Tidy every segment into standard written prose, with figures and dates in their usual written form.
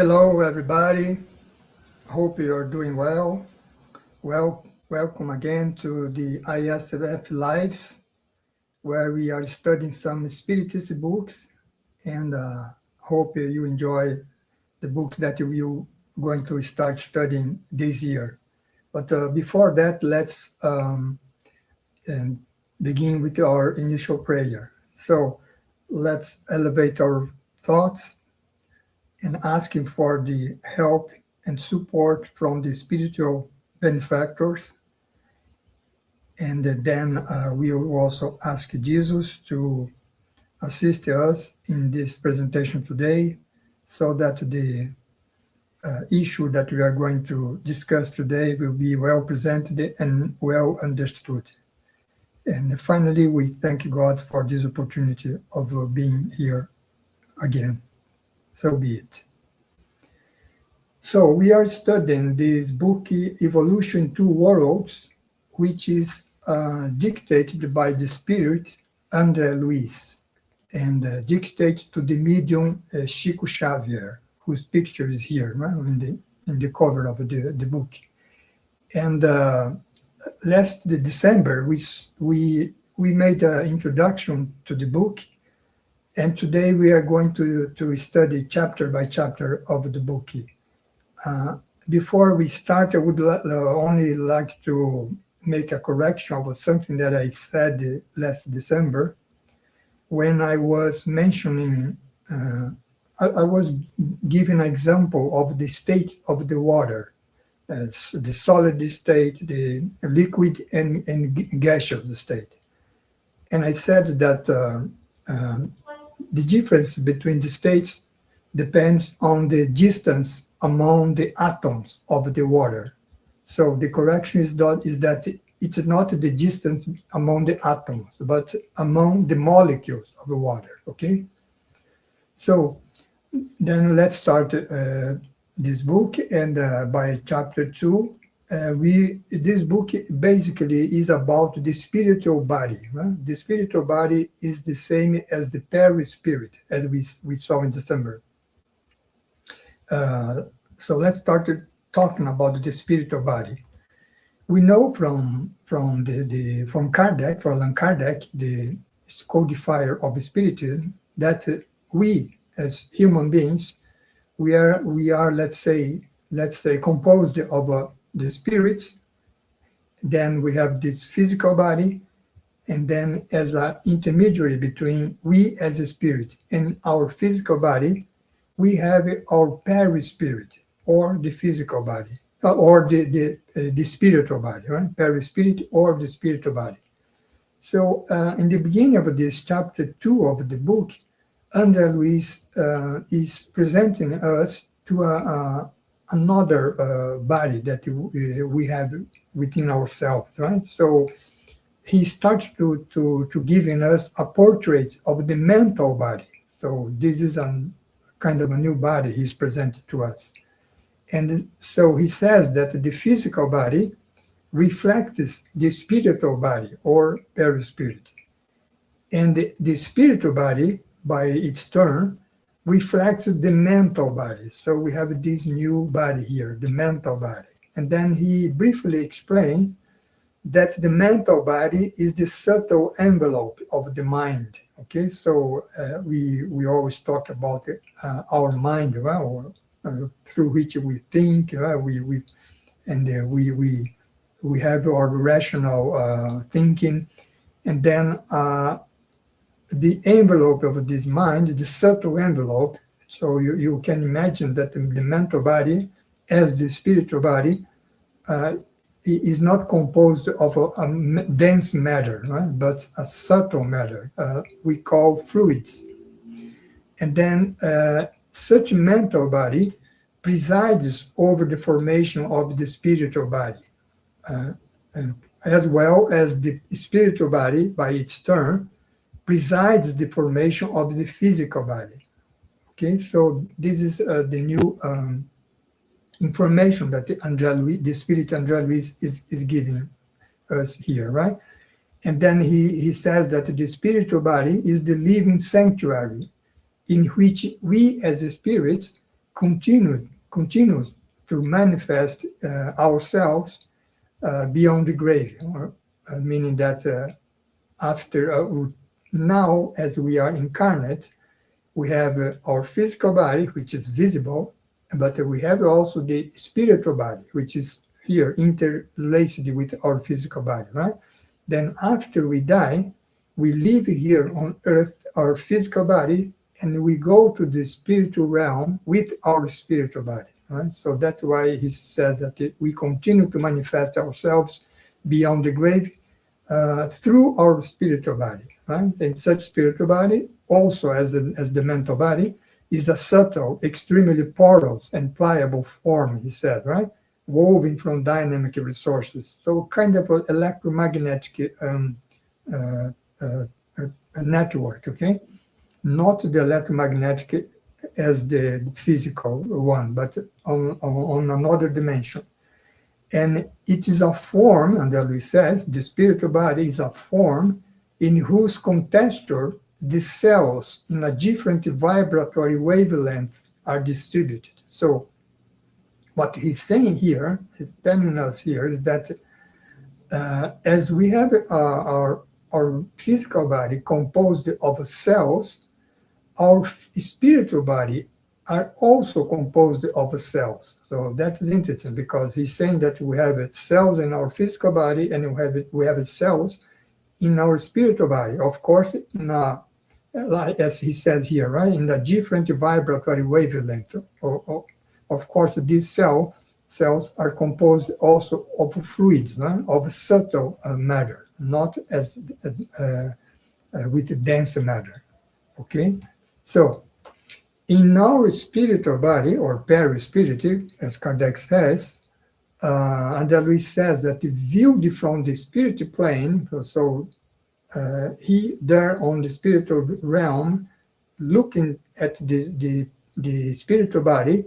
Hello, everybody. Hope you are doing well. Welcome again to the ISF Lives, where we are studying some Spiritist books, and hope you enjoy the book that we're going to start studying this year. But before that, let's and begin with our initial prayer. So let's elevate our thoughts and asking for the help and support from the spiritual benefactors. And then we will also ask Jesus to assist us in this presentation today so that the issue that we are going to discuss today will be well presented and well understood. And finally, we thank God for this opportunity of being here again. So be it. So we are studying this book, Evolution in Two Worlds, which is dictated by the spirit André Luiz and dictated to the medium Chico Xavier, whose picture is here, right, in the cover of the book. And last December, we made an introduction to the book, and today we are going to study chapter by chapter of the book. Before we start, I would only like to make a correction of something that I said last December when I was mentioning, I was giving an example of the state of the water, the solid state, the liquid and gaseous state. And I said that the difference between the states depends on the distance among the atoms of the water. So the correction is that it's not the distance among the atoms, but among the molecules of the water, okay? So then let's start this book, and by chapter 2, this book basically is about the spiritual body. Right? The spiritual body is the same as the perispirit, as we saw in December. So let's start talking about the spiritual body. We know from Kardec, from Allan Kardec, the codifier of spiritism, that we as human beings, we are let's say composed of the spirits. Then we have this physical body, and then as an intermediary between we as a spirit and our physical body, we have our perispirit, or the physical body, or the spiritual body, right? Perispirit or the spiritual body. So in the beginning of this chapter 2 of the book, André Luiz is presenting us to another body that we have within ourselves, right? So he starts to giving us a portrait of the mental body. So this is a kind of a new body he's presented to us. And so he says that the physical body reflects the spiritual body, or perispirit. And the spiritual body, by its turn, reflects the mental body. So we have this new body here, the mental body. And then he briefly explains that the mental body is the subtle envelope of the mind. Okay, so we always talk about our mind, well, through which we think, we have our rational thinking, and then the envelope of this mind, the subtle envelope. So you can imagine that the mental body, as the spiritual body, is not composed of a dense matter, right? But a subtle matter we call fluids. And then such mental body presides over the formation of the spiritual body, as well as the spiritual body, by its turn, presides the formation of the physical body. Okay, so this is the new information that the spirit André Luiz is giving us here, right? And then he says that the spiritual body is the living sanctuary in which we as spirits continues to manifest ourselves beyond the grave, meaning that after now, as we are incarnate, we have our physical body, which is visible, but we have also the spiritual body, which is here interlaced with our physical body, right? Then after we die, we leave here on earth our physical body and we go to the spiritual realm with our spiritual body, right? So that's why he says that we continue to manifest ourselves beyond the grave through our spiritual body, right? And such spiritual body, also as the mental body, is a subtle, extremely porous and pliable form, he says, right? Woven from dynamic resources. So kind of an electromagnetic network, okay? Not the electromagnetic as the physical one, but on another dimension. And it is a form, and as we says, the spiritual body is a form in whose contexture the cells in a different vibratory wavelength are distributed. So what he's saying here, he's telling us here, is that as we have our physical body composed of cells, our spiritual body are also composed of cells. So that's interesting because he's saying that we have cells in our physical body and we have cells in our spiritual body. Of course, in like as he says here, right, in the different vibratory wavelength. Of course, these cells are composed also of fluids, right, of subtle matter, not as with dense matter. Okay, so in our spiritual body, or perispirit, as Kardec says, and Louis says that viewed from the spirit plane, so he there on the spiritual realm, looking at the spiritual body,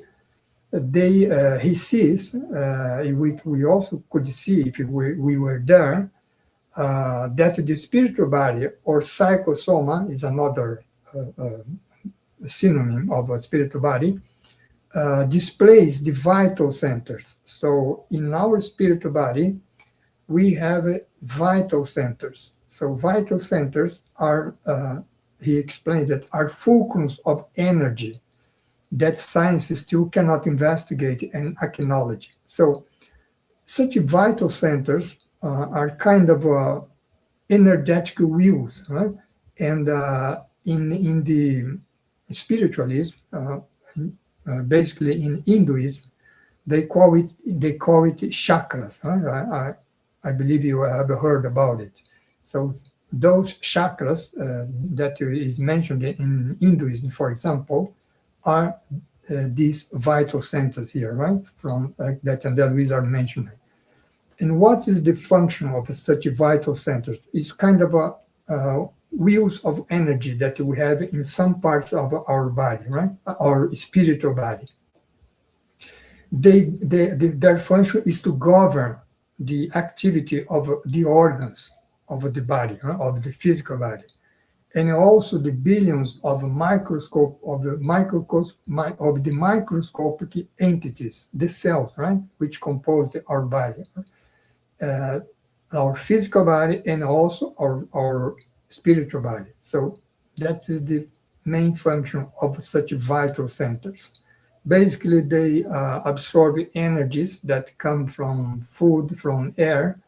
he sees, we also could see if we were there, that the spiritual body, or psychosoma, is another synonym of a spiritual body, displays the vital centers. So in our spiritual body, we have vital centers. So vital centers are, he explained that, are fulcrums of energy that science still cannot investigate and acknowledge. So such vital centers are kind of energetic wheels, right? And in the spiritualism, basically in Hinduism, they call it chakras. Right? I believe you have heard about it. So those chakras that is mentioned in Hinduism, for example, are these vital centers here, right? From that and that we are mentioning. And what is the function of such vital centers? It's kind of a wheels of energy that we have in some parts of our body, right? Our spiritual body. Their function is to govern the activity of the organs of the body, right? Of the physical body, and also the billions of the microscopic entities, the cells, right, which compose our body, our physical body, and also our spiritual body. So that is the main function of such vital centers. Basically, they absorb energies that come from food, from air,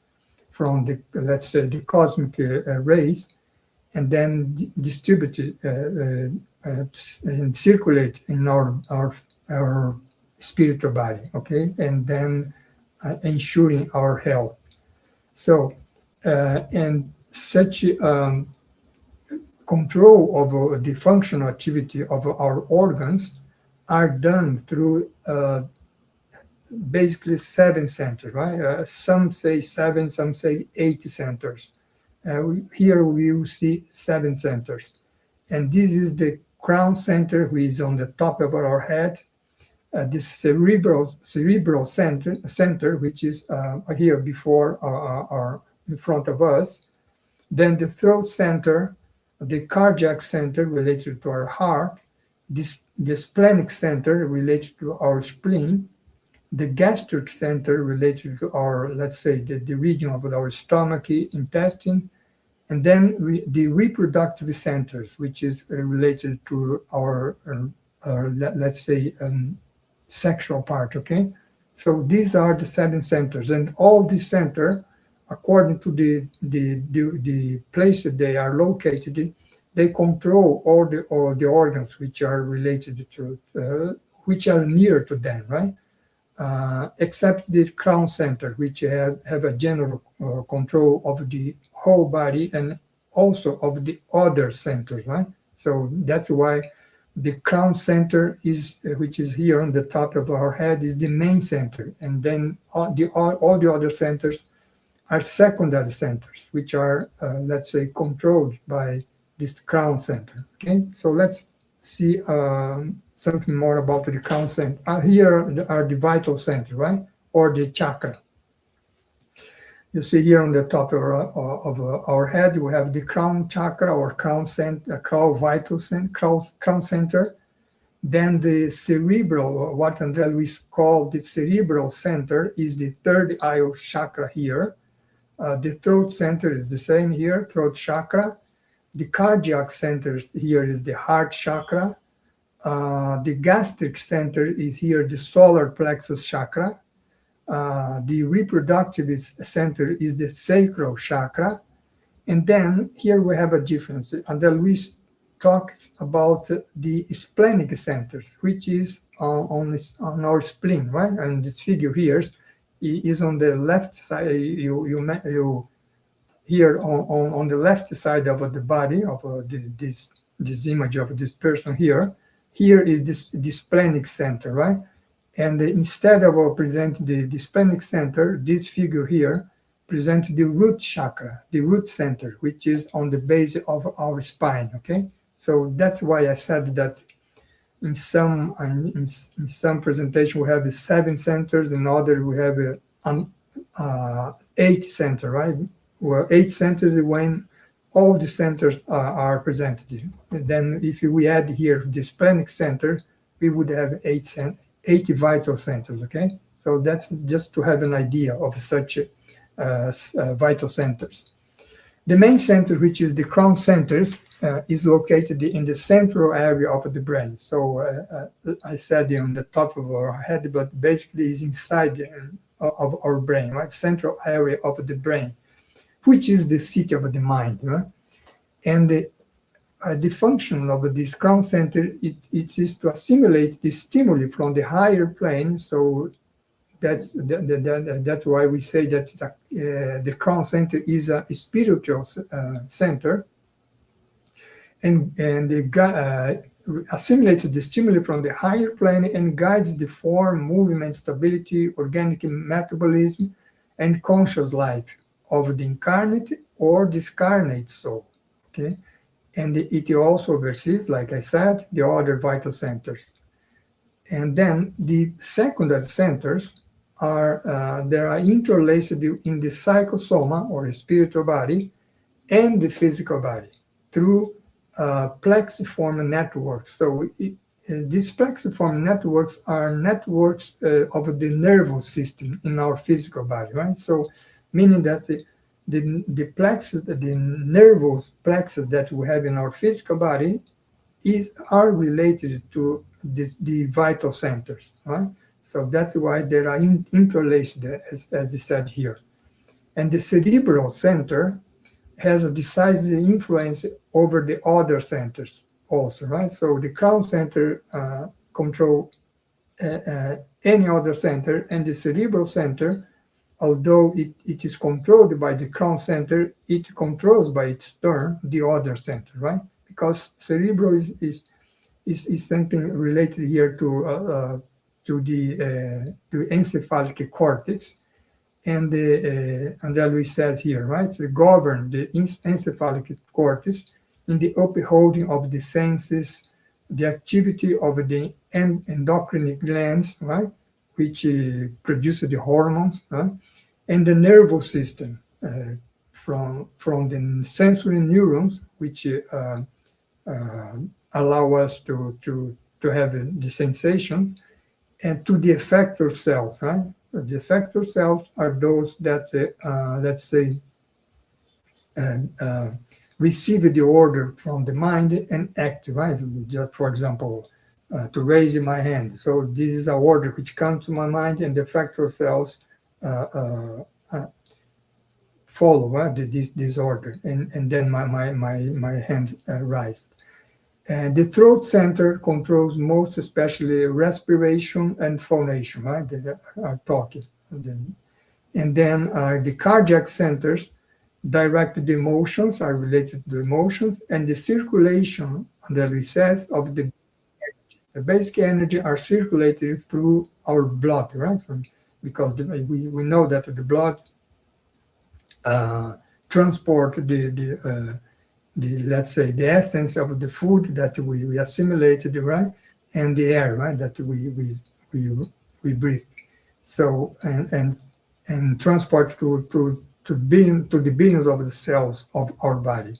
from the, let's say, the cosmic rays, and then distribute it and circulate in our spiritual body, okay, and then ensuring our health. So, and such control of the functional activity of our organs are done through basically 7 centers, right? Some say 7, some say 8 centers. Here we will see 7 centers. And this is the crown center, which is on the top of our head. This cerebral center, which is here before or in front of us. Then the throat center, the cardiac center related to our heart, this the splenic center related to our spleen, the gastric center related to our, let's say, the region of our stomach, intestine, and then the reproductive centers, which is related to our, let's say, sexual part, okay? So these are the 7 centers, and all these centers, according to the place that they are located, they control all the organs which are related to, which are near to them, right? Except the crown center, which have a general control of the whole body and also of the other centers, right? So that's why the crown center is, which is here on the top of our head, is the main center, and then all the other centers are secondary centers, which are, let's say, controlled by this crown center. Okay, so let's see something more about the crown center. Here are the vital center, right, or the chakra. You see here on the top of our head, we have the crown chakra or crown center, crown center. Then the cerebral, what Andrea Luis called the cerebral center, is the third eye chakra here. The throat center is the same here, throat chakra. The cardiac center here is the heart chakra. The gastric center is here, the solar plexus chakra. The reproductive center is the sacral chakra. And then here we have a difference. And then Luis talks about the splenic centers, which is on our spleen, right? And this figure here is on the left side. You here on the left side of the body of this image of this person here. Here is this splenic center, right? And instead of presenting the splenic center, this figure here presents the root chakra, the root center, which is on the base of our spine. Okay, so that's why I said that in some presentation we have 7 centers, in other we have 8 centers, right? Well, 8 centers when all the centers are presented. And then if we add here the splenic center, we would have 80 vital centers, okay? So that's just to have an idea of such vital centers. The main center, which is the crown center, is located in the central area of the brain. So I said on the top of our head, but basically is inside of our brain, right? Central area of the brain, which is the seat of the mind, right? And the function of this crown center it is to assimilate the stimuli from the higher plane. So that's why we say that the crown center is a spiritual center, and assimilates the stimuli from the higher plane and guides the form, movement, stability, organic metabolism, and conscious life of the incarnate or discarnate soul. Okay. And it also oversees, like I said, the other vital centers. And then the secondary centers they are interlaced in the psychosoma or spiritual body and the physical body through plexiform networks. So these plexiform networks are networks of the nervous system in our physical body, right? So meaning that the plexus, the nervous plexus that we have in our physical body are related to the vital centers, right? So that's why they are interlaced, as I said here. And the cerebral center has a decisive influence over the other centers also, right? So the crown center control any other center, and the cerebral center, although it is controlled by the crown center, it controls by its turn the other center, right? Because cerebral is something related here to the encephalic cortex, and Andrea Luis says here, right? So govern the encephalic cortex in the upholding of the senses, the activity of the endocrine glands, right? Which produce the hormones, right? And the nervous system from the sensory neurons, which allow us to to have the sensation, and to the effector cells, right? The effector cells are those that, let's say, receive the order from the mind and act, right? Just for example, to raise my hand. So this is an order which comes to my mind, and the effector cells follow, right? This order, and then my hand rise. And the throat center controls most especially respiration and phonation, right? They are talking. And then the cardiac centers direct the emotions, are related to the emotions, and the circulation on the recess of the basic energy are circulated through our blood, right? Because we know that the blood transport the let's say the essence of the food that we assimilated, right, and the air, right, that we breathe. So and transport to the billions of the cells of our body.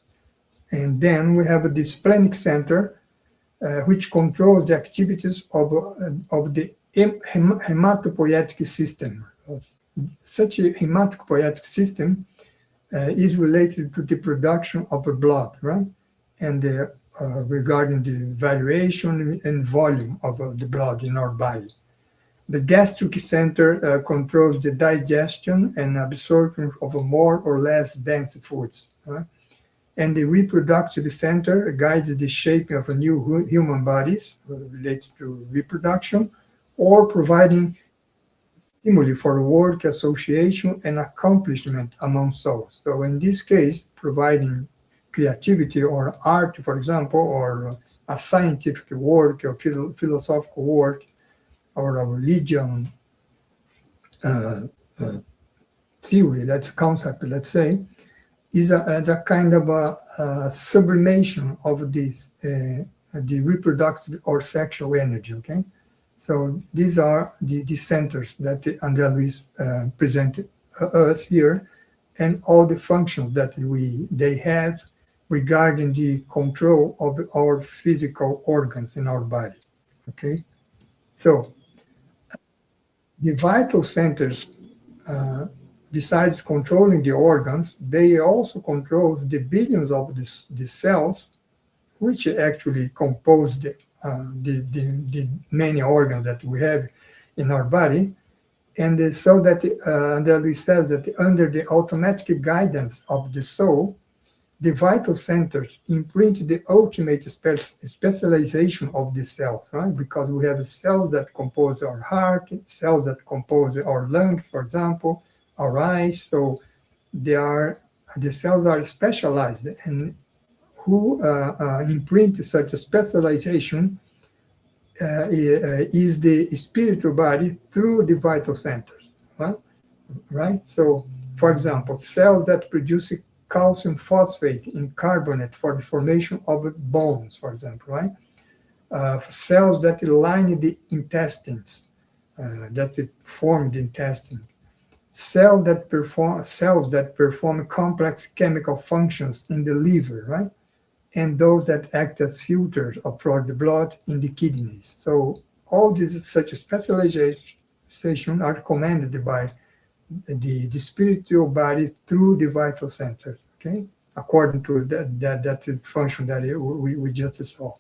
And then we have the splenic center, which controls the activities of the hematopoietic system. Such a hematopoietic system is related to the production of the blood, right? And regarding the valuation and volume of the blood in our body. The gastric center controls the digestion and absorption of more or less dense foods, right? And the reproductive center guides the shaping of new human bodies related to reproduction, or providing stimuli for work, association, and accomplishment among souls. So in this case, providing creativity or art, for example, or a scientific work or philosophical work, or a religion theory, that's concept, let's say, is a kind of a sublimation of this, the reproductive or sexual energy, okay? So these are the centers that André Luiz presented us here, and all the functions that they have regarding the control of our physical organs in our body, okay? So the vital centers, besides controlling the organs, they also control the billions of the cells, which actually compose the many organs that we have in our body. And so that André says that under the automatic guidance of the soul, the vital centers imprint the ultimate specialization of the cells, right? Because we have cells that compose our heart, cells that compose our lungs, for example, our eyes. So the cells are specialized, and who imprint such a specialization is the spiritual body through the vital centers, right? So, for example, cells that produce calcium phosphate in carbonate for the formation of bones, for example, right? Cells that line the intestines, that form the intestine. Cells that perform complex chemical functions in the liver, right? And those that act as filters for the blood in the kidneys. So all these such specialization are commanded by the spiritual body through the vital centers, okay? According to that function that we just saw.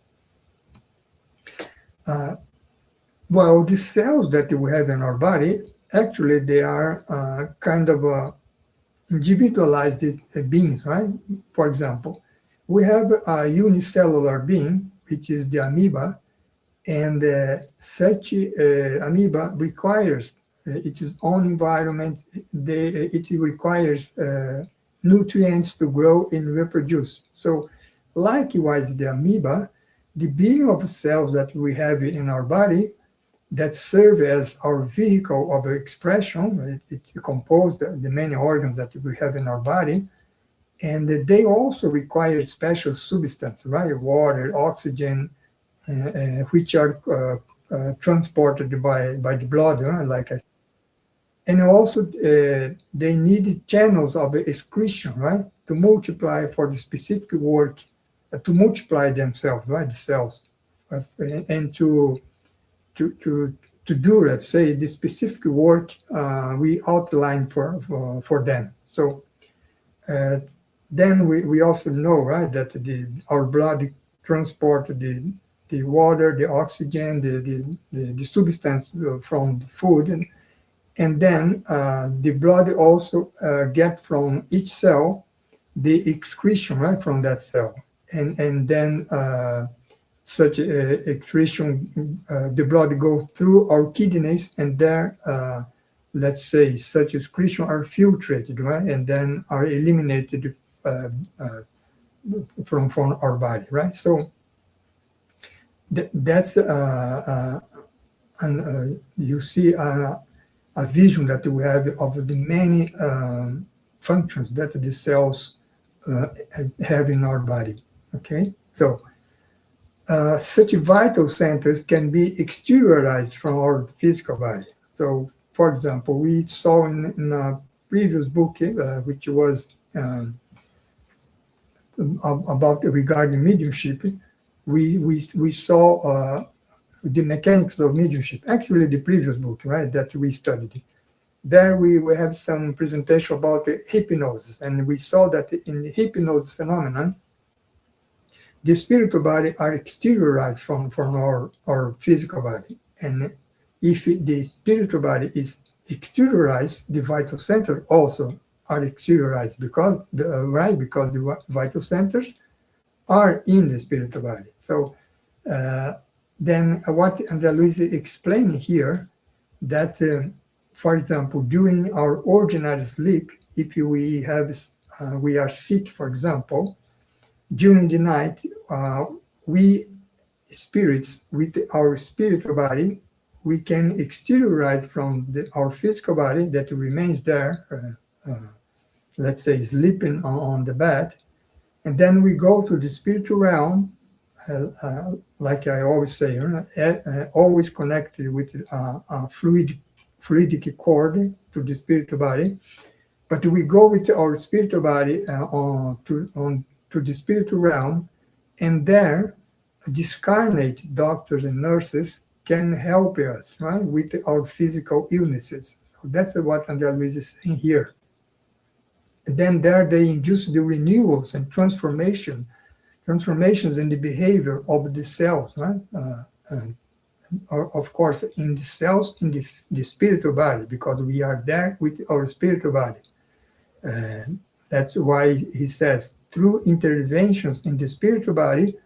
Well, the cells that we have in our body, actually they are kind of individualized beings, right? For example, we have a unicellular being, which is the amoeba, and such amoeba requires its own environment. It requires nutrients to grow and reproduce. So likewise, the amoeba, the billion of cells that we have in our body that serve as our vehicle of expression, it composes the many organs that we have in our body, and they also require special substance, right? Water, oxygen, which are transported by the blood, like I said. And also they need channels of excretion, right? To multiply for the specific work, to multiply themselves, right? The cells and to do, let's say, the specific work we outline for them. So then we also know, right, that our blood transport the water, the oxygen, the substance from the food, and then the blood also get from each cell the excretion, right, from that cell, and then such excretion, the blood goes through our kidneys, and there, let's say, such excretion are filtrated, right, and then are eliminated from our body, right? So that's and you see a vision that we have of the many functions that the cells have in our body. Okay, so such vital centers can be exteriorized from our physical body. So, for example, we saw in a previous book, which was about regarding mediumship, we saw the mechanics of mediumship. Actually, the previous book, right, that we studied. There we have some presentation about the hypnosis, and we saw that in the hypnosis phenomenon, the spiritual body are exteriorized from our physical body. And if the spiritual body is exteriorized, the vital centers also are exteriorized because the vital centers are in the spiritual body. So then what Andrea Luisa explained here, that for example, during our ordinary sleep, if we are sick, for example, during the night, we spirits with our spiritual body, we can exteriorize from our physical body that remains there, let's say sleeping on the bed, and then we go to the spiritual realm, like I always say, always connected with a fluidic cord to the spiritual body, but we go with our spiritual body to the spiritual realm, and there discarnate doctors and nurses can help us, right, with our physical illnesses. So that's what Andrea Luis is saying here. And then there they induce the renewals and transformations in the behavior of the cells, right? Or of course, in the cells in the spiritual body, because we are there with our spiritual body. That's why he says, through interventions in the spiritual body,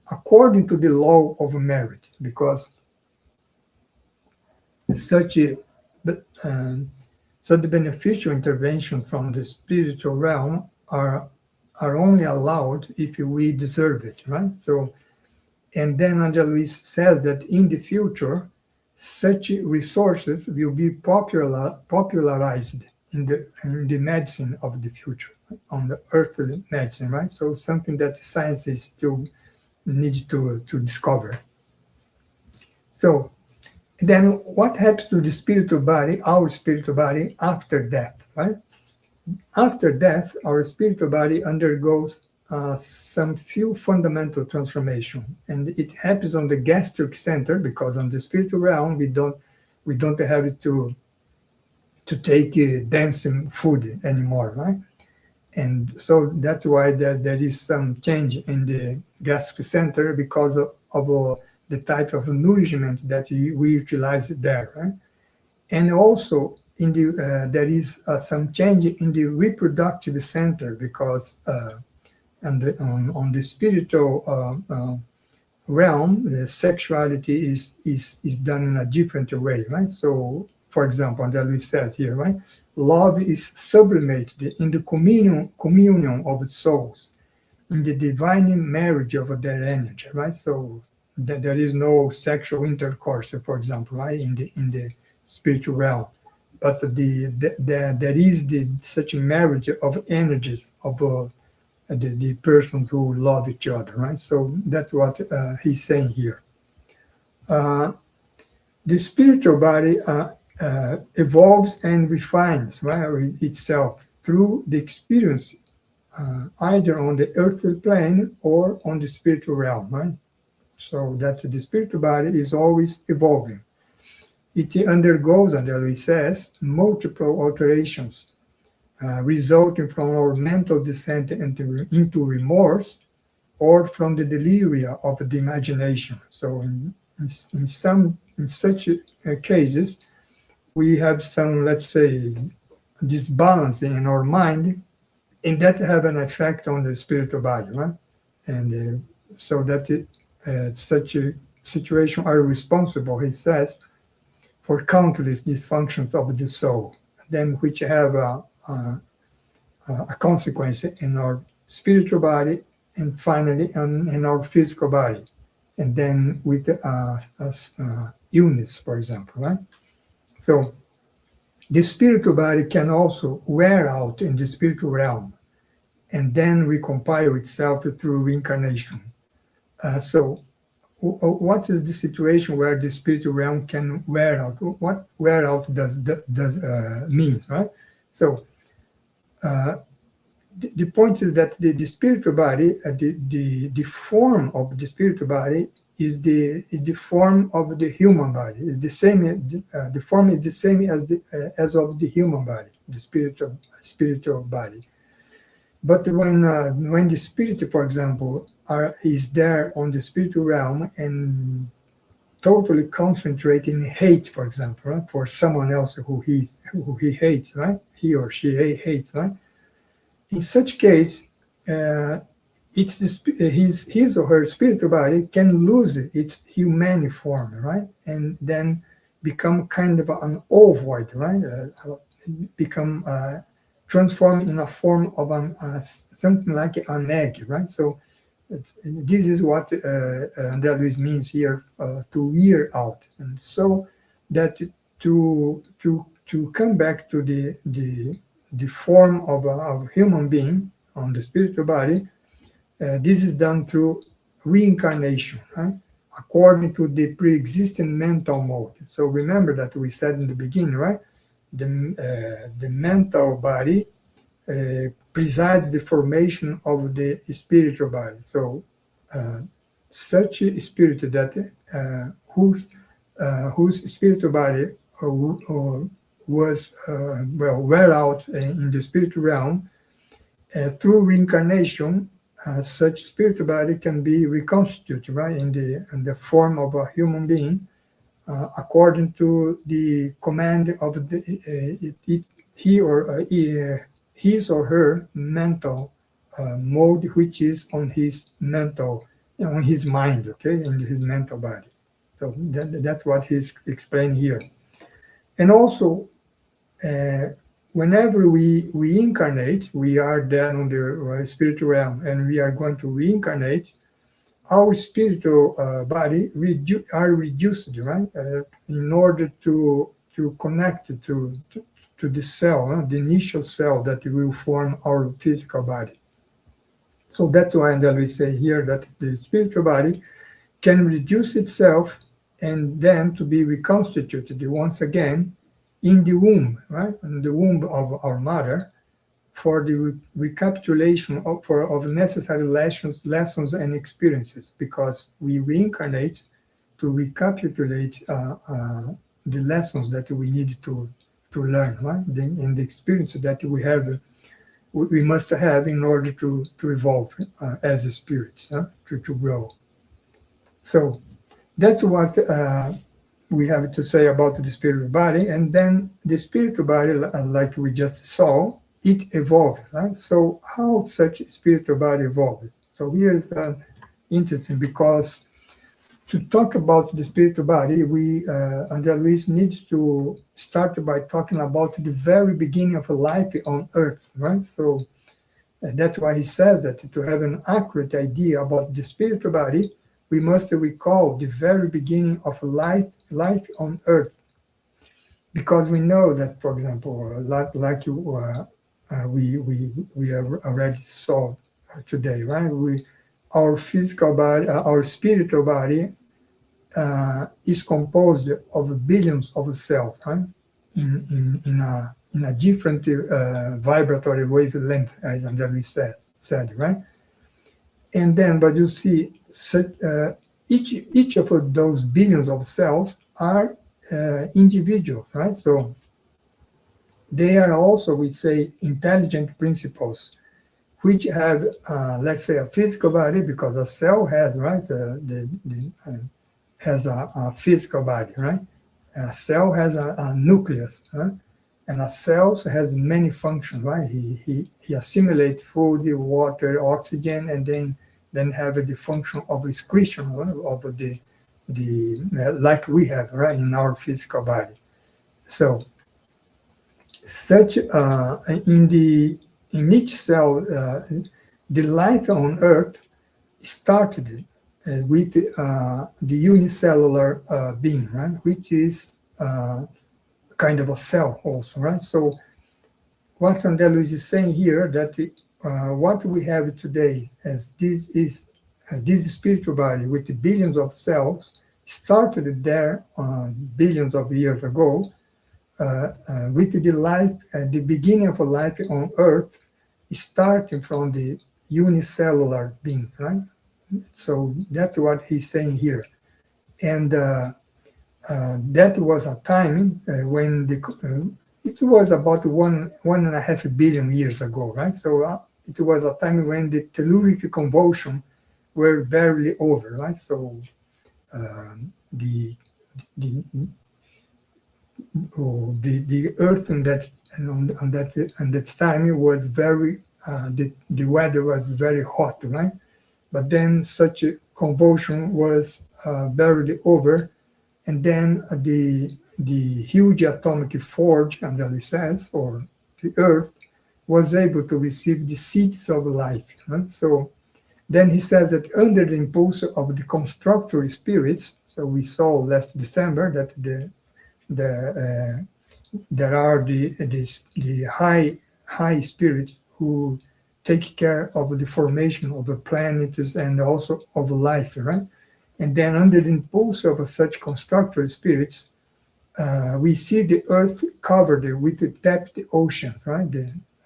according to the law of merit, because such the beneficial interventions from the spiritual realm are only allowed if we deserve it, right? So, and then Andrea Luis says that in the future, such resources will be popularized in the medicine of the future, right? On the earthly medicine, right? So something that scientists still need to discover. So then what happens to the spiritual body, our spiritual body, after death, right? After death, our spiritual body undergoes some few fundamental transformation, and it happens on the gastric center, because on the spiritual realm we don't have to take dense food anymore, right? And so that's why there is some change in the gastric center because of the type of nourishment that we utilize there, right? And also in the there is some change in the reproductive center, because on the spiritual realm, the sexuality is done in a different way, right? So, for example, Andrea Luis says here, right? Love is sublimated in the communion of souls, in the divine marriage of their energy, right? So there is no sexual intercourse, for example, right, in the spiritual realm, but there is such a marriage of energies of the persons who love each other, right? So that's what he's saying here. The spiritual body evolves and refines, right, itself through the experience either on the earthly plane or on the spiritual realm, right? So that the spiritual body is always evolving. It undergoes, and Louis says, multiple alterations resulting from our mental descent into remorse or from the deliria of the imagination. So in such cases, we have some, let's say, disbalance in our mind, and that have an effect on the spiritual body, right? And so that such a situation are responsible, he says, for countless dysfunctions of the soul, then which have a consequence in our spiritual body and finally in our physical body, and then with illness, for example, right? So the spiritual body can also wear out in the spiritual realm and then recompile itself through reincarnation. So what is the situation where the spiritual realm can wear out? What wear out does means, right? So the point is that the spiritual body, the form of the spiritual body is the form of the human body. It's the same. The form is the same as of the human body, the spiritual body. But when the spirit, for example, is there on the spiritual realm and totally concentrating hate, for example, right, for someone else who he hates, right? He or she hates, right? In such case, it's his or her spiritual body can lose its human form, right, and then become kind of an ovoid, right? Become transformed in a form of something like an egg, right? So this is what André means here, to wear out, and so that to come back to the form of a human being on the spiritual body, this is done through reincarnation, right? According to the pre-existing mental mode. So remember that we said in the beginning, right? The mental body presides the formation of the spiritual body. So such a spirit that whose spiritual body was wear out in the spiritual realm, through reincarnation, such spiritual body can be reconstituted, right, in the form of a human being, according to the command of his or her mental mode, which is on his on his mind, okay, in his mental body. So that's what he's explaining here. And also, whenever we reincarnate, we are then on the spiritual realm, and we are going to reincarnate. Our spiritual body are reduced, right, in order to connect to the cell, the initial cell that will form our physical body. So that's why we say here that the spiritual body can reduce itself and then to be reconstituted once again in the womb, right, in the womb of our mother, for the recapitulation of necessary lessons and experiences, because we reincarnate to recapitulate the lessons that we need to learn, right? And the experiences that we must have in order to evolve as a spirit, to grow. So that's what we have to say about the spiritual body. And then the spiritual body, like we just saw, it evolves, right? So how such spiritual body evolves? So here's interesting, because to talk about the spiritual body, André Luiz needs to start by talking about the very beginning of life on Earth, right? So that's why he says that to have an accurate idea about the spiritual body, we must recall the very beginning of life on Earth, because we know that, for example, like you. We already saw today, right? Our physical body, our spiritual body, is composed of billions of cells, right? In a different vibratory wavelength, as André said, right? And then, but you see, each of those billions of cells are individuals, right? So they are also, we say, intelligent principles, which have, let's say, a physical body, because a cell has, right, has a physical body, right? A cell has a nucleus, right? And a cell has many functions, right? He assimilates food, water, oxygen, and then have the function of excretion, right? Of the like we have, right, in our physical body. So such in each cell, the life on Earth started with the unicellular being, right, which is kind of a cell also, right? So what Andalus is saying here, that what we have today as this spiritual body with the billions of cells started there billions of years ago, with the life, the beginning of life on Earth, starting from the unicellular being, right? So that's what he's saying here. And that was a time when it was about 1.5 billion years ago, right? So it was a time when the telluric convulsion were barely over, right? So the the the Earth on that time it was very the weather was very hot, right? But then such a convulsion was barely over, and then the huge atomic forge, Andali says, or the Earth, was able to receive the seeds of life. Right? So then he says that under the impulse of the constructor spirits, so we saw last December that there are the high spirits who take care of the formation of the planets and also of life, right? And then under the impulse of such constructor spirits, we see the earth covered with the tapped oceans, right?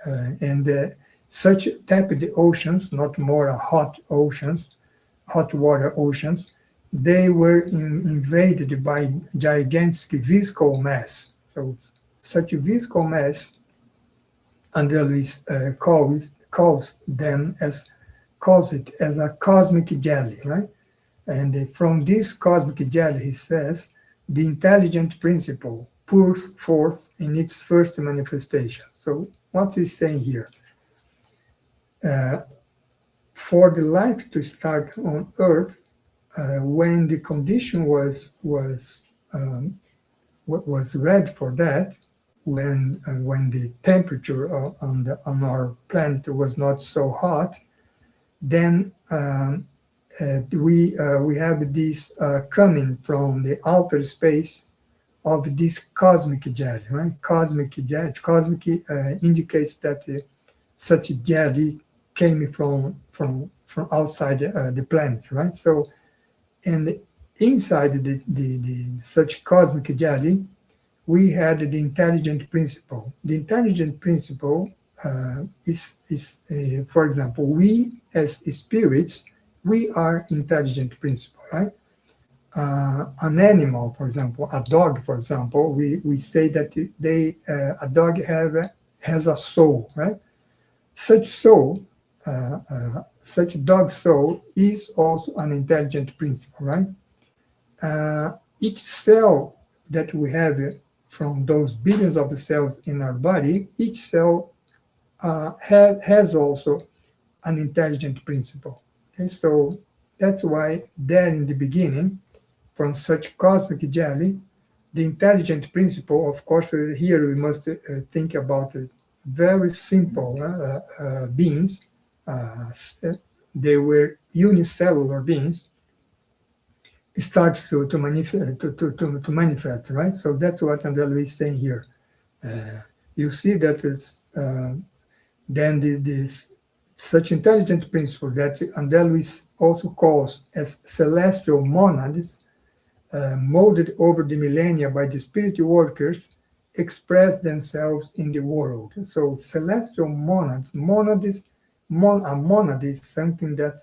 And such tapped oceans, not more hot oceans, hot water oceans, they were invaded by gigantic visco mass. So such visco mass, Andreas calls it as a cosmic jelly, right? And from this cosmic jelly, he says, the intelligent principle pours forth in its first manifestation. So what he's saying here, for the life to start on Earth, when the condition was ready for that, when the temperature on our planet was not so hot, then we have this coming from the outer space of this cosmic jelly, right? Cosmic indicates that such a jelly came from outside the planet, right? So, and inside the such cosmic jelly, we had the intelligent principle. The intelligent principle is for example, we as spirits, we are intelligent principle, right? An animal, for example, a dog, for example, we say that a dog has a soul, right? Such soul, such dog soul is also an intelligent principle, right? Each cell that we have from those billions of cells in our body, each cell has also an intelligent principle. Okay? So that's why there in the beginning, from such cosmic jelly, the intelligent principle, of course, here we must think about very simple beings. They were unicellular beings, starts to manifest, right? So that's what Andalus is saying here. You see that it's, then this such intelligent principle that Andalus also calls as celestial monads, molded over the millennia by the spirit workers, express themselves in the world. So celestial monads, a monad is something that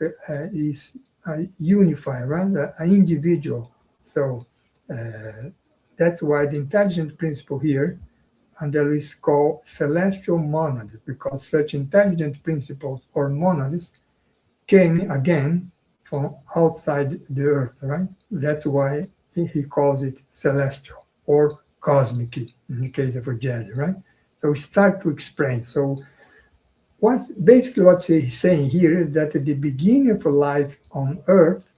is a unifier, right? An individual. So that's why the intelligent principle here, and there is called celestial monads, because such intelligent principles or monads came again from outside the earth, right? That's why he calls it celestial or cosmic in the case of a Jedi, right? So we start to explain. So what he's saying here is that the beginning of life on earth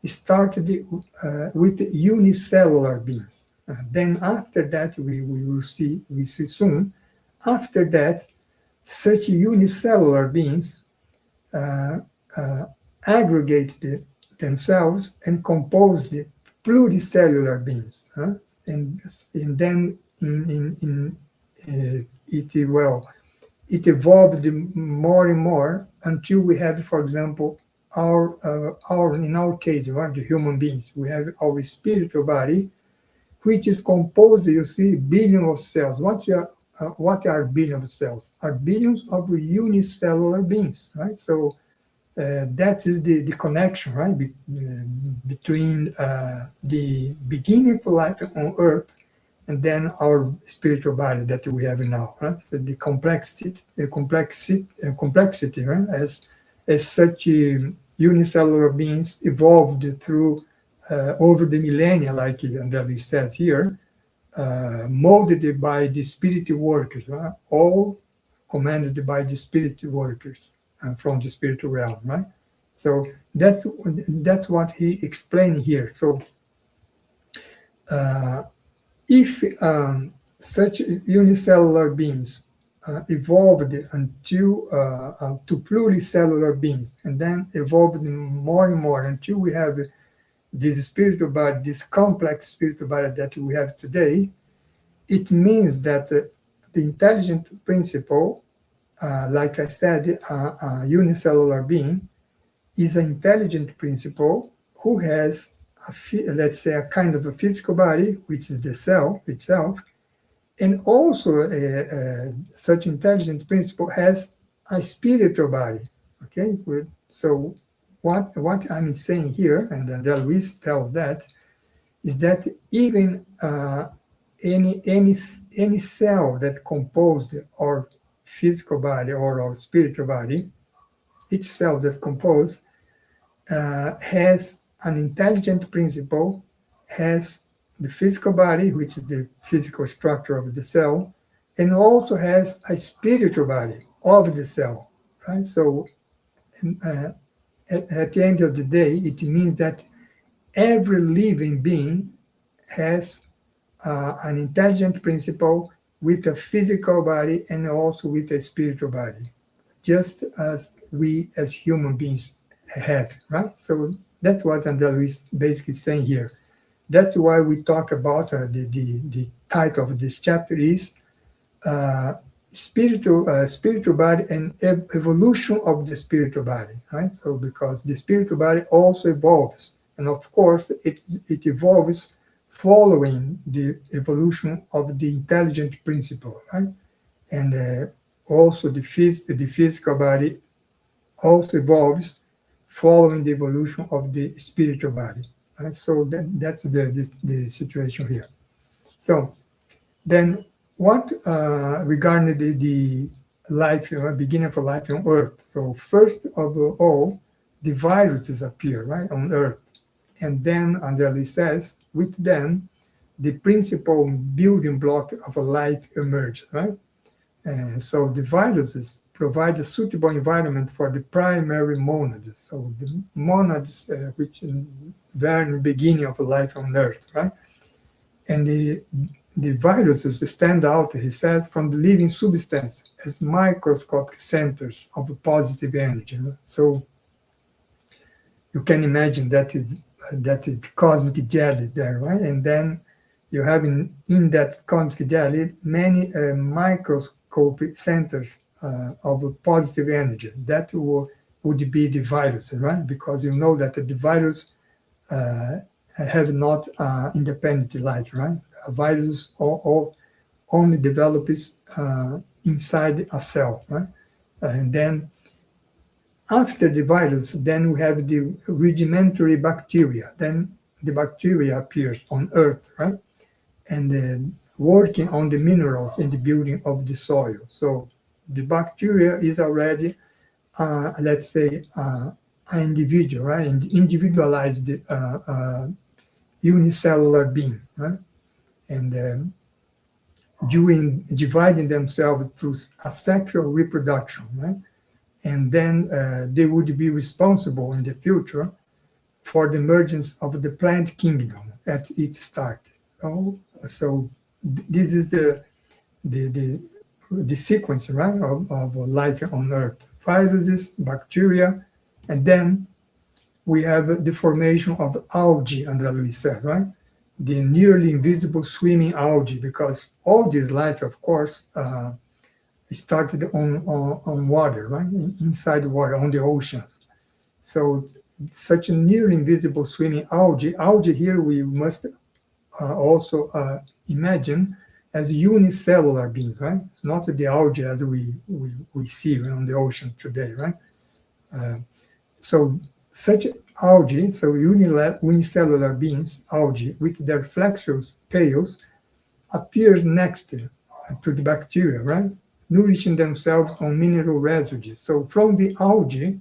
started with unicellular beings. Then after that, we see soon, after that, such unicellular beings uh, uh, aggregate themselves and compose the pluricellular beings. And then it evolved more and more until we have, for example, our in our case, right, the human beings, we have our spiritual body, which is composed, you see, billions of cells. What are billions of cells? Are billions of unicellular beings, right? So that is the connection, right, between the beginning of life on Earth and then our spiritual body that we have now, right? So the complexity, right? As such unicellular beings evolved through over the millennia, like Andali says here, molded by the spirit workers, right? All commanded by the spirit workers from the spiritual realm, right? So that's what he explained here. So if such unicellular beings evolved until to pluricellular beings, and then evolved more and more until we have this spiritual body, this complex spiritual body that we have today, it means that the intelligent principle, like I said, a unicellular being, is an intelligent principle who has, let's say, a kind of a physical body, which is the cell itself, and also such intelligent principle has a spiritual body. Okay, so what I'm saying here, and then Luis tells that, is that even any cell that composed our physical body or our spiritual body, each cell that composed has an intelligent principle, has the physical body, which is the physical structure of the cell, and also has a spiritual body of the cell, right? So at the end of the day, it means that every living being has an intelligent principle with a physical body and also with a spiritual body, just as we as human beings have, right? So that's what André is basically saying here. That's why we talk about the title of this chapter is spiritual body and evolution of the spiritual body, right? So because the spiritual body also evolves, and of course it evolves following the evolution of the intelligent principle, right? And also the physical body also evolves following the evolution of the spiritual body, right? So that's the situation here. So then what regarding the life, beginning of life on Earth? So first of all, the viruses appear, right, on Earth. And then, André says, with them, the principal building block of a life emerged, right? So the viruses provide a suitable environment for the primary monads. So the monads, which in the very beginning of life on Earth, right? And the viruses stand out, he says, from the living substance as microscopic centers of positive energy. So you can imagine that cosmic jelly there, right? And then you have in that cosmic jelly many microscopic centers of positive energy. That would be the virus, right? Because you know that the virus have not independent life, right? A virus only develops inside a cell, right? And then After the virus, then we have the rudimentary bacteria. Then the bacteria appears on Earth, right? And working on the minerals in the building of the soil. So the bacteria is already, let's say, an individual, right? An individualized unicellular being, right? And dividing themselves through asexual reproduction, right? And then they would be responsible in the future for the emergence of the plant kingdom at its start. So this is the sequence, right, of life on Earth: viruses, bacteria, and then we have the formation of algae. André Luiz said, right, the nearly invisible swimming algae, because all this life, of course, started on water, right, inside water, on the oceans. So such a nearly invisible swimming algae here we must also imagine as unicellular beings, right? It's not the algae as we see on the ocean today, right? So such algae, so unicellular beings, algae, with their flexuous tails, appears next to the bacteria, right? Nourishing themselves on mineral residues. So from the algae,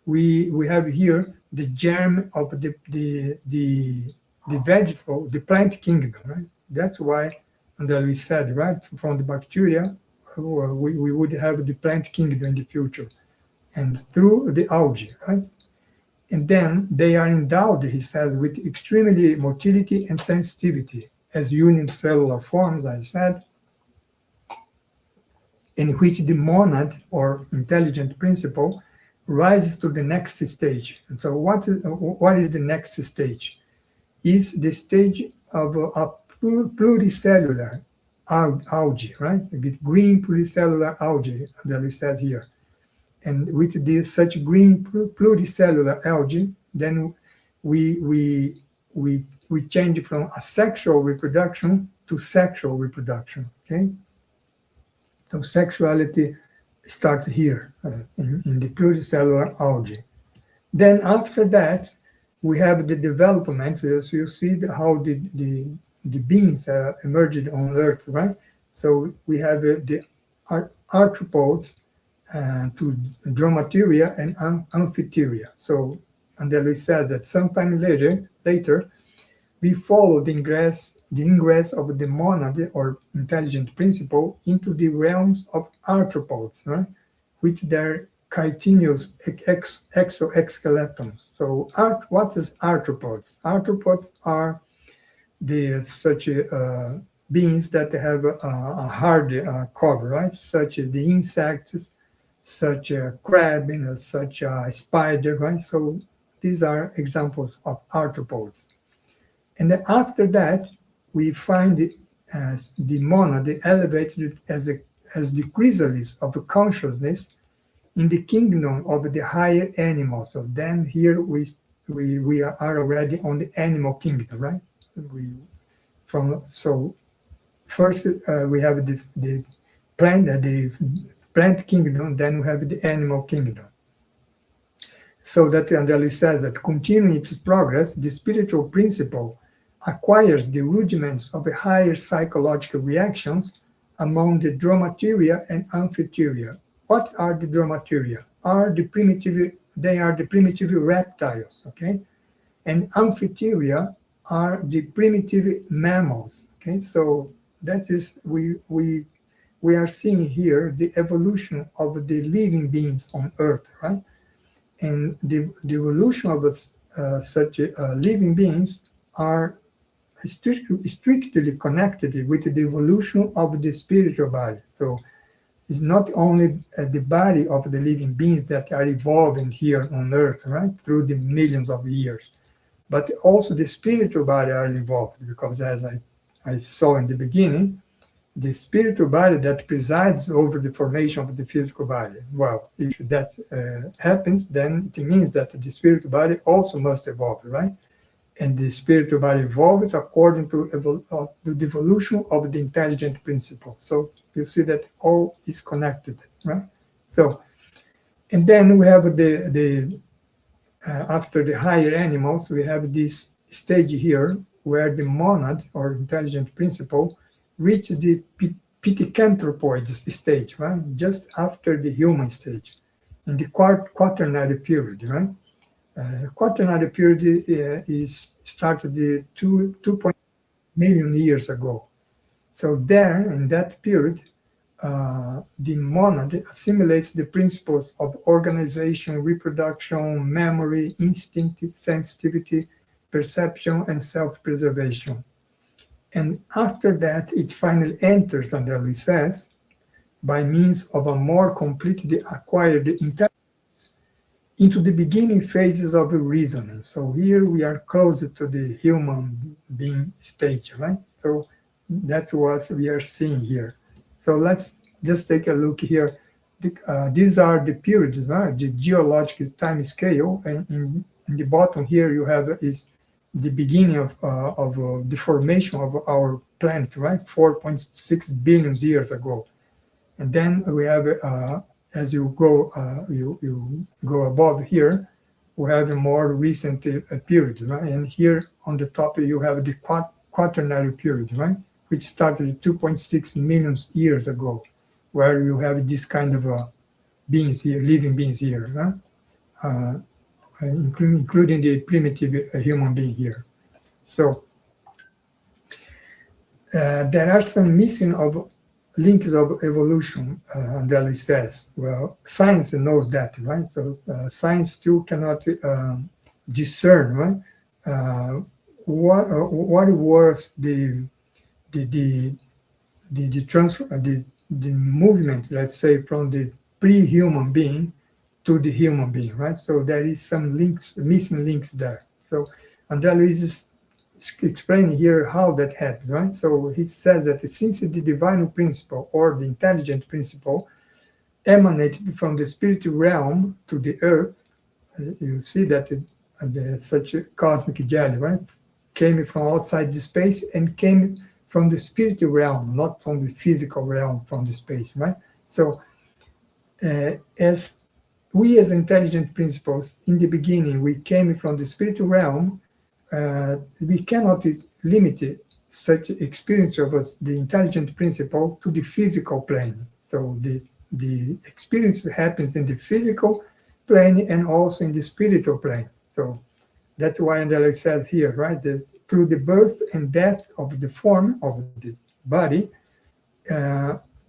we have here the germ of the vegetable, the plant kingdom, right? That's why, and we said, right, from the bacteria, we would have the plant kingdom in the future, and through the algae, right? And then they are endowed, he says, with extremely motility and sensitivity as unicellular forms, I said, in which the monad or intelligent principle rises to the next stage. And so what is the next stage? Is the stage of a pluricellular algae, right? The green pluricellular algae that we said here. And with this such green pluricellular algae, then we change from asexual reproduction to sexual reproduction, okay? So sexuality starts here in the pluricellular algae. Then after that, we have the development. So you see how the beings emerged on Earth, right? So we have the arthropods to dromateria and amphitheria. So, and then we said that sometime later, we follow the ingress of the monad or intelligent principle into the realms of arthropods, right? With their chitinous exoskeletons. So what is arthropods? Arthropods are such beings that have a hard cover, right? Such as the insects, such a crab, such a spider, right? So these are examples of arthropods. And then after that, we find the monad elevated as the chrysalis of consciousness in the kingdom of the higher animals. So then here we are already on the animal kingdom, right? So first we have the plant kingdom, then we have the animal kingdom. So that André says that continuing its progress, the spiritual principle acquires the rudiments of higher psychological reactions among the dromateria and amphitheria. What are the dromateria? They are the primitive reptiles, okay? And amphitheria are the primitive mammals, okay? So that is, we are seeing here the evolution of the living beings on Earth, right? And the evolution of such living beings are strictly connected with the evolution of the spiritual body. So it's not only the body of the living beings that are evolving here on Earth, right, through the millions of years, but also the spiritual body are involved, because as I saw in the beginning, the spiritual body that presides over the formation of the physical body. Well, if that happens, then it means that the spiritual body also must evolve, right? And the spiritual body evolves according to the evolution of the intelligent principle. So you see that all is connected, right? So And then we have the after the higher animals, we have this stage here where the monad or intelligent principle reaches the pithecanthropoid stage, right? Just after the human stage, in the quaternary period, right? Quaternary period is started 2 million years ago. So there, in that period, the monad assimilates the principles of organization, reproduction, memory, instinct, sensitivity, perception, and self-preservation. And after that, it finally enters, Anderle says, by means of a more completely acquired intelligence into the beginning phases of reasoning. So here we are closer to the human being stage, right? So that's what we are seeing here. So let's just take a look here. These are the periods, right? The geological time scale, and in the bottom here you have is the beginning of the formation of our planet, right? 4.6 billion years ago. And then we have, as you go above here, we have a more recent period, right? And here on the top you have the quaternary period, right? Which started 2.6 million years ago, where you have this kind of beings here, living beings here, right? Including the primitive human being here. So there are some missing of links of evolution, Andrelli says. Well, science knows that, right? So science still cannot discern, right? What was the transfer, the movement, let's say, from the pre-human being to the human being, right? So there is some links, missing links there. So Andrelli is explaining here how that happens, right? So he says that since the divine principle or the intelligent principle emanated from the spiritual realm to the earth, you see that such a cosmic jelly, right? Came from outside the space and came from the spiritual realm, not from the physical realm, from the space, right? So as we as intelligent principles, in the beginning, we came from the spiritual realm. We cannot limit such experience of the intelligent principle to the physical plane. So the experience happens in the physical plane and also in the spiritual plane. So that's why Andrelli says here, right, that through the birth and death of the form of the body,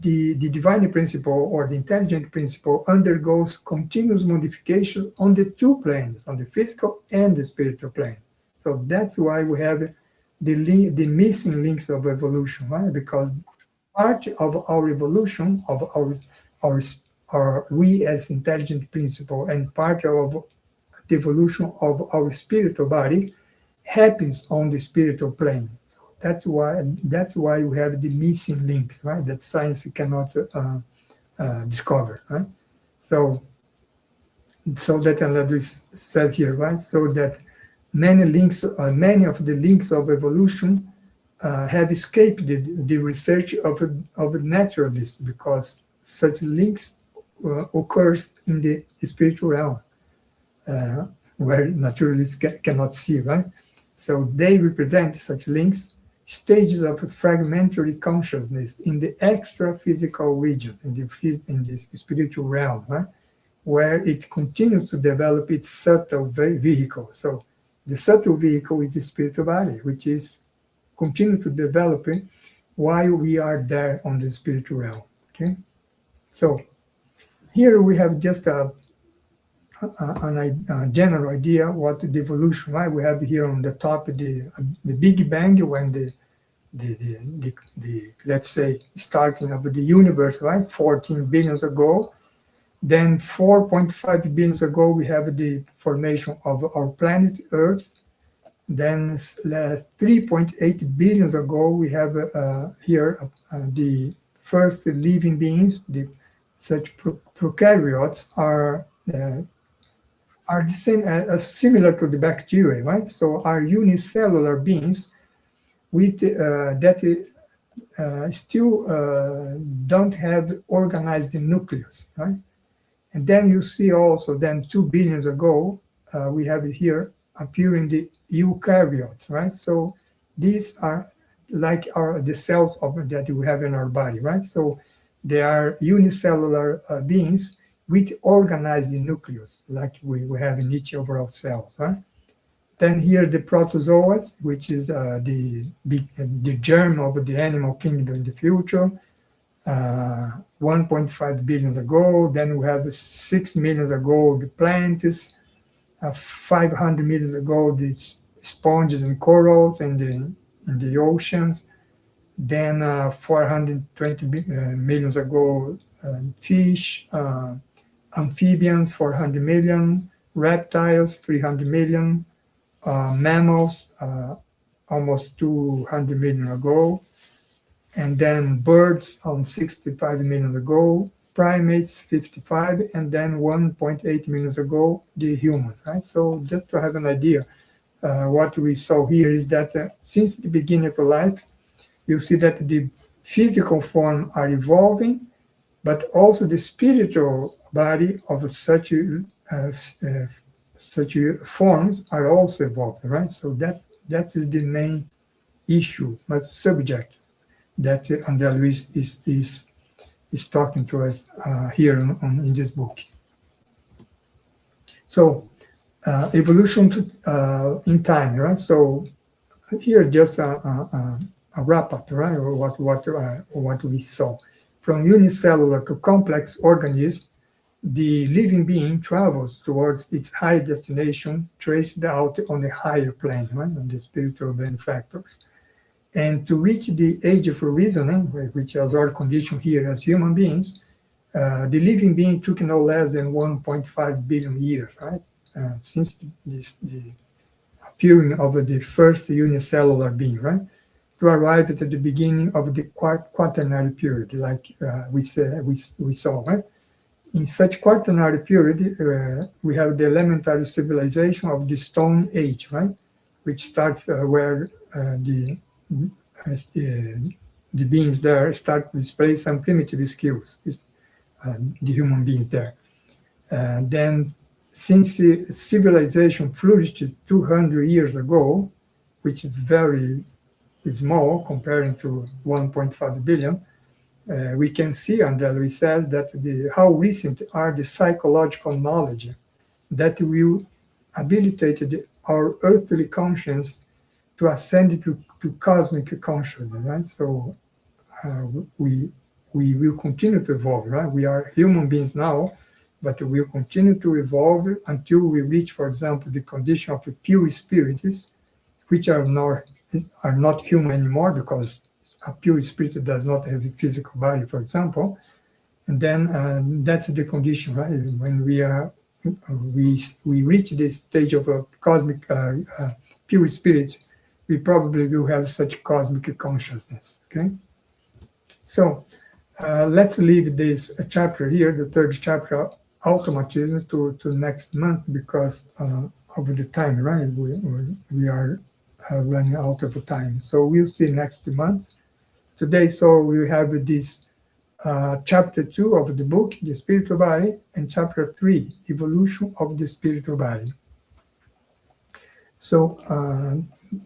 the divine principle or the intelligent principle undergoes continuous modification on the two planes, on the physical and the spiritual plane. So that's why we have the missing links of evolution, right? Because part of our evolution, of our we as intelligent principle, and part of the evolution of our spiritual body happens on the spiritual plane. So that's why we have the missing links, right? That science cannot discover, right? So that Andrelli says here, right? So that many of the links of evolution have escaped the research of naturalists, because such links occurs in the spiritual realm, where naturalists cannot see, right? So they represent such links, stages of fragmentary consciousness in the extra-physical regions, in the spiritual realm, right? Where it continues to develop its subtle vehicle. So the subtle vehicle is the spiritual body, which is continue to develop while we are there on the spiritual realm. Okay, so here we have just a general idea what the evolution. Right, we have here on the top the Big Bang, when the let's say starting of the universe, right, 14 billions ago. Then 4.5 billions ago, we have the formation of our planet Earth. Then 3.8 billions ago, we have here the first living beings. Such prokaryotes are the same, similar to the bacteria, right? So are unicellular beings with that still don't have organized nucleus, right? And then you see also then 2 billion ago, we have here appearing the eukaryotes, right? So these are like the cells that we have in our body, right? So they are unicellular beings which organize the nucleus, like we have in each of our cells, right? Then here the protozoas, which is the germ of the animal kingdom in the future, 1.5 billion ago. Then we have 6 million ago the plants, 500 million ago the sponges and corals in the oceans. Then 420 million ago fish, amphibians 400 million, reptiles 300 million, mammals almost 200 million ago, and then birds 65 million ago, primates 55, and then 1.8 million ago the humans, right? So just to have an idea, what we saw here is that since the beginning of life, you see that the physical form are evolving, but also the spiritual body of such forms are also evolving, right? So that is the main issue, but subject that André Luiz is talking to us here in this book. So evolution in time, right? So here just a wrap up, right? Or what we saw. From unicellular to complex organism, the living being travels towards its high destination, traced out on the higher plane, right? On the spiritual benefactors. And to reach the age of reasoning, which is our condition here as human beings, the living being took no less than 1.5 billion years, right? Since the appearing of the first unicellular being, right? To arrive at the beginning of the quaternary period, like we saw, right? In such quaternary period, we have the elementary civilization of the Stone Age, right? Which starts where the beings there start to display some primitive skills, the human beings there. Then, since the civilization flourished 200 years ago, which is very small comparing to 1.5 billion, we can see, and Luis says, that how recent are the psychological knowledge that will habilitate our earthly conscience to ascend to cosmic consciousness, right? So we will continue to evolve, right? We are human beings now, but we will continue to evolve until we reach, for example, the condition of pure spirits, which are not human anymore, because a pure spirit does not have a physical body, for example. And then that's the condition, right? When we reach this stage of a cosmic pure spirit, we probably will have such cosmic consciousness, okay? So let's leave this chapter here, the third chapter, automatism, to next month, because of the time, right? We are running out of time. So we'll see next month. Today, so we have this chapter 2 of the book, The Spiritual Body, and chapter 3, Evolution of the Spiritual Body. So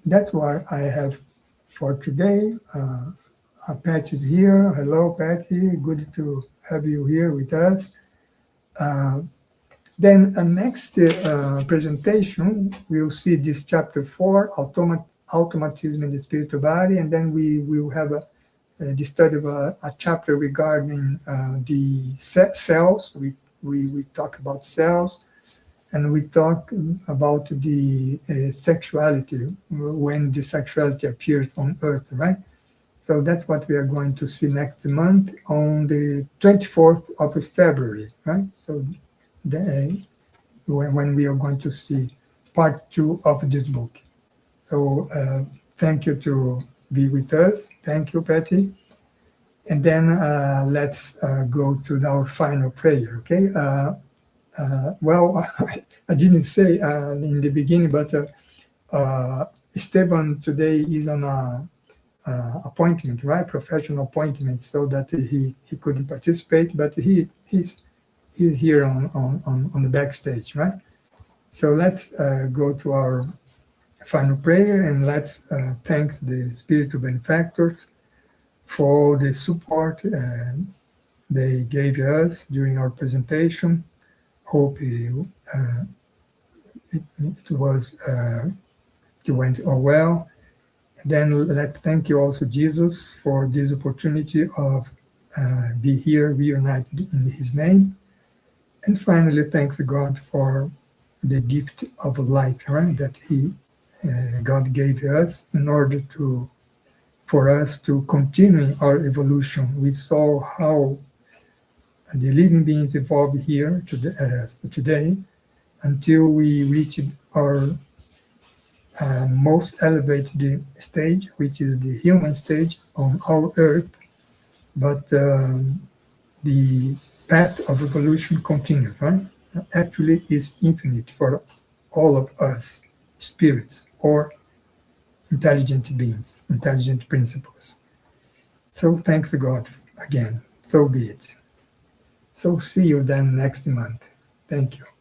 that's what I have for today. Patty is here. Hello, Patty. Good to have you here with us. Then next presentation, we'll see this chapter 4, Automatism in the Spiritual Body, and then we will have the study of a chapter regarding the cells. We talk about cells, and we talk about the sexuality, when the sexuality appears on Earth, right? So that's what we are going to see next month on the 24th of February, right? So when we are going to see part 2 of this book. So thank you to be with us. Thank you, Patty. And then let's go to our final prayer, okay? Well, I didn't say in the beginning, but Esteban today is on a appointment, right? Professional appointment, so that he couldn't participate, but he's he's here on the backstage, right? So let's go to our final prayer, and let's thank the spiritual benefactors for all the support they gave us during our presentation. Hope it went all well. Then let's thank you also, Jesus, for this opportunity of be here reunited in His name. And finally, thanks God for the gift of life, right? That God gave us in order for us to continue our evolution. We saw how the living beings evolved here today until we reached our most elevated stage, which is the human stage on our Earth. But the path of evolution continues, right? Actually, is infinite for all of us, spirits or intelligent beings, intelligent principles. So thanks to God again. So be it. So see you then next month. Thank you.